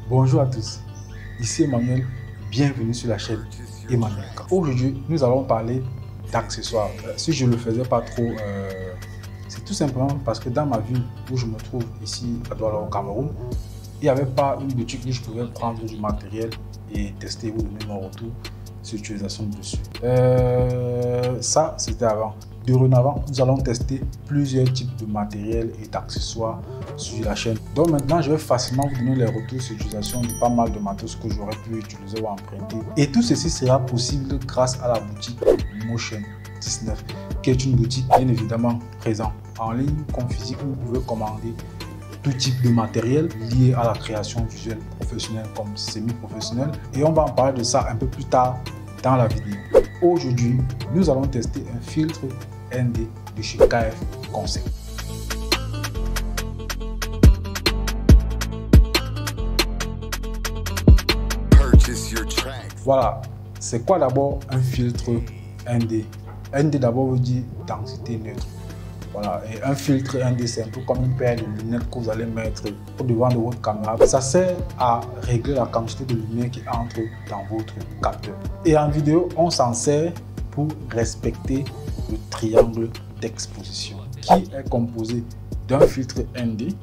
Bonjour à tous, ici Emmanuel, bienvenue sur la chaîne Emmanuel. Aujourd'hui, nous allons parler d'accessoires. Si je ne le faisais pas trop, c'est tout simplement parce que dans ma ville où je me trouve ici à Douala au Cameroun, il n'y avait pas une boutique où je pouvais prendre du matériel et tester ou donner mon retour sur l'utilisation dessus. Ça, c'était avant. Dorénavant, nous allons tester plusieurs types de matériel et d'accessoires sur la chaîne. Donc maintenant, je vais facilement vous donner les retours sur l'utilisation de pas mal de matos que j'aurais pu utiliser ou emprunter. Et tout ceci sera possible grâce à la boutique Motion 19, qui est une boutique bien évidemment présente en ligne comme physique où vous pouvez commander tout type de matériel lié à la création visuelle professionnelle comme semi-professionnelle. Et on va en parler de ça un peu plus tard dans la vidéo. Aujourd'hui, nous allons tester un filtre ND de chez KF Concept. Voilà, c'est quoi d'abord un filtre ND? ND d'abord veut dire densité neutre. Voilà, et un filtre ND, c'est un peu comme une paire de lunettes que vous allez mettre au devant de votre caméra. Ça sert à régler la quantité de lumière qui entre dans votre capteur. Et en vidéo, on s'en sert pour respecter le triangle d'exposition qui est composé d'un filtre ND,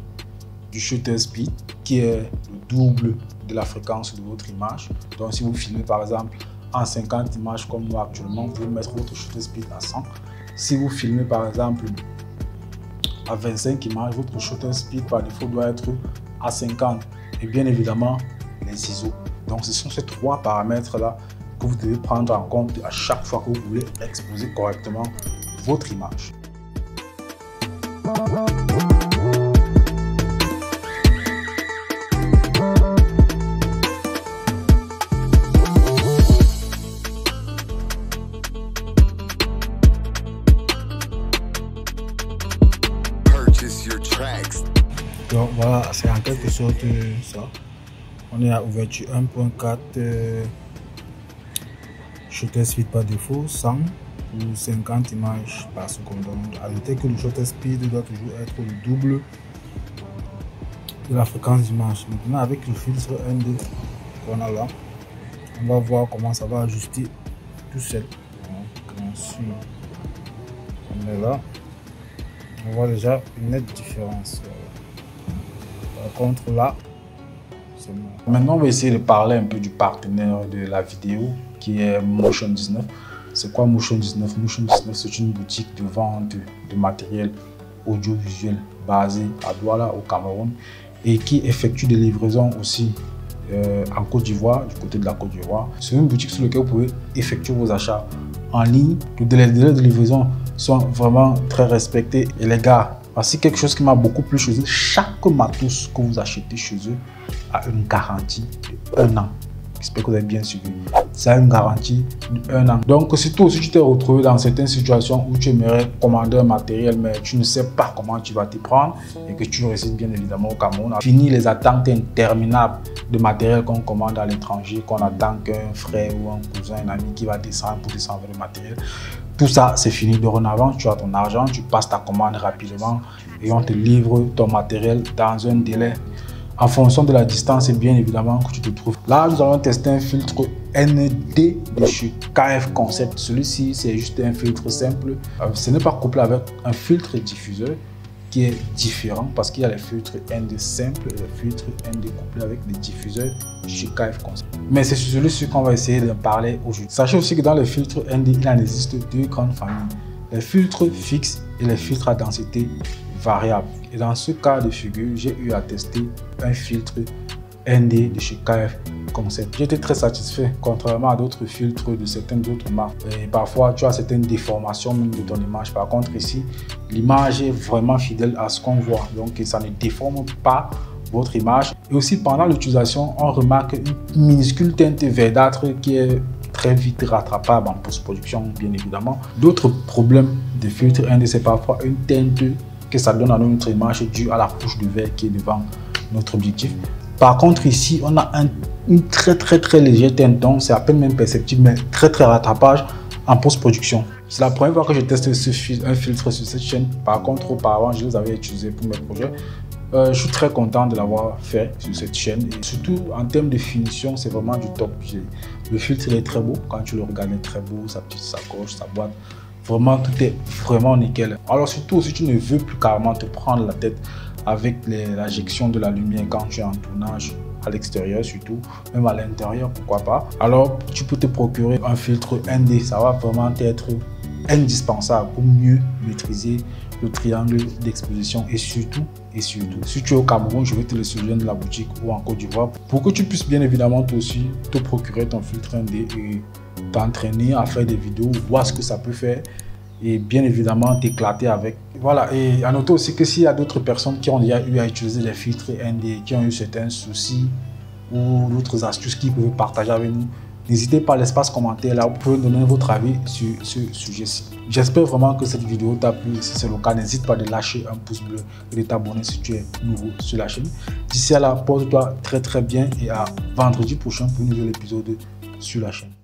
du shutter speed qui est le double de la fréquence de votre image. Donc si vous filmez par exemple en 50 images comme moi actuellement, vous pouvez mettre votre shutter speed à 100. Si vous filmez par exemple à 25 images, votre shutter speed par défaut doit être à 50. Et bien évidemment, les ISO. Donc ce sont ces trois paramètres là que vous devez prendre en compte à chaque fois que vous voulez exposer correctement votre image. Donc voilà, c'est en quelque sorte ça. On est à ouverture 1.4, shutter speed par défaut 100 ou 50 images par seconde. Donc à noter que le shutter speed doit toujours être le double de la fréquence d'image. Maintenant avec le filtre ND qu'on a là, on va voir comment ça va ajuster tout seul. Donc bien sûr, on est là, on voit déjà une nette différence. Par contre là, c'est bon. Maintenant on va essayer de parler un peu du partenaire de la vidéo qui est Motion 19. C'est quoi Motion 19? Motion 19, c'est une boutique de vente de matériel audiovisuel basée à Douala au Cameroun et qui effectue des livraisons aussi en Côte d'Ivoire, du côté de la Côte d'Ivoire. C'est une boutique sur laquelle vous pouvez effectuer vos achats en ligne. Les délais de livraison sont vraiment très respectés. Et les gars, voici quelque chose qui m'a beaucoup plu chez eux. Chaque matos que vous achetez chez eux a une garantie de 1 an. J'espère que vous avez bien suivi. Ça a une garantie de 1 an. Donc, si toi aussi tu t'es retrouvé dans certaines situations où tu aimerais commander un matériel, mais tu ne sais pas comment tu vas t'y prendre et que tu résides bien évidemment au Cameroun, fini les attentes interminables de matériel qu'on commande à l'étranger, qu'on attend qu'un frère ou un cousin, un ami qui va descendre pour descendre le matériel. Tout ça, c'est fini. Dorénavant, tu as ton argent, tu passes ta commande rapidement et on te livre ton matériel dans un délai en fonction de la distance et bien évidemment que tu te trouves. Là, nous allons tester un filtre ND de chez KF Concept. Celui-ci, c'est juste un filtre simple. Ce n'est pas couplé avec un filtre diffuseur qui est différent parce qu'il y a les filtres ND simples et les filtres ND couplés avec des diffuseurs chez KF Concept. Mais c'est sur celui-ci qu'on va essayer de parler aujourd'hui. Sachez aussi que dans les filtres ND, il en existe deux grandes familles. Les filtres fixes et les filtres à densité variable. Et dans ce cas de figure, j'ai eu à tester un filtre ND de chez KF Concept. J'étais très satisfait, contrairement à d'autres filtres de certaines autres marques. Et parfois, tu as certaines déformations même de ton image. Par contre, ici, l'image est vraiment fidèle à ce qu'on voit. Donc, ça ne déforme pas votre image. Et aussi, pendant l'utilisation, on remarque une minuscule teinte verdâtre qui est très vite rattrapable en post-production, bien évidemment. D'autres problèmes de filtre ND, c'est parfois une teinte que ça donne à notre image due à la couche de verre qui est devant notre objectif. Par contre, ici, on a une très légère teinte, donc c'est à peine même perceptible, mais très rattrapage en post-production. C'est la première fois que je teste un filtre sur cette chaîne. Par contre, auparavant, je les avais utilisés pour mes projets. Je suis très content de l'avoir fait sur cette chaîne et surtout en termes de finition, c'est vraiment du top. Le filtre est très beau, quand tu le regardes, il est très beau, sa petite sacoche, sa boîte, vraiment tout est vraiment nickel. Alors surtout si tu ne veux plus carrément te prendre la tête avec l'injection de la lumière quand tu es en tournage à l'extérieur, surtout même à l'intérieur, pourquoi pas, alors tu peux te procurer un filtre ND, ça va vraiment être indispensable pour mieux maîtriser le triangle d'exposition et surtout, si tu es au Cameroun, je vais te le suggérer de la boutique ou en Côte d'Ivoire pour que tu puisses bien évidemment toi aussi te procurer ton filtre ND et t'entraîner à faire des vidéos, voir ce que ça peut faire et bien évidemment t'éclater avec. Voilà, et à noter aussi que s'il y a d'autres personnes qui ont déjà eu à utiliser les filtres ND, qui ont eu certains soucis ou d'autres astuces qu'ils peuvent partager avec nous, n'hésitez pas à l'espace commentaire là, vous pouvez donner votre avis sur ce sujet-ci. J'espère vraiment que cette vidéo t'a plu. Si c'est le cas, n'hésite pas de lâcher un pouce bleu et de t'abonner si tu es nouveau sur la chaîne. D'ici là, porte-toi très bien et à vendredi prochain pour un nouvel épisode sur la chaîne.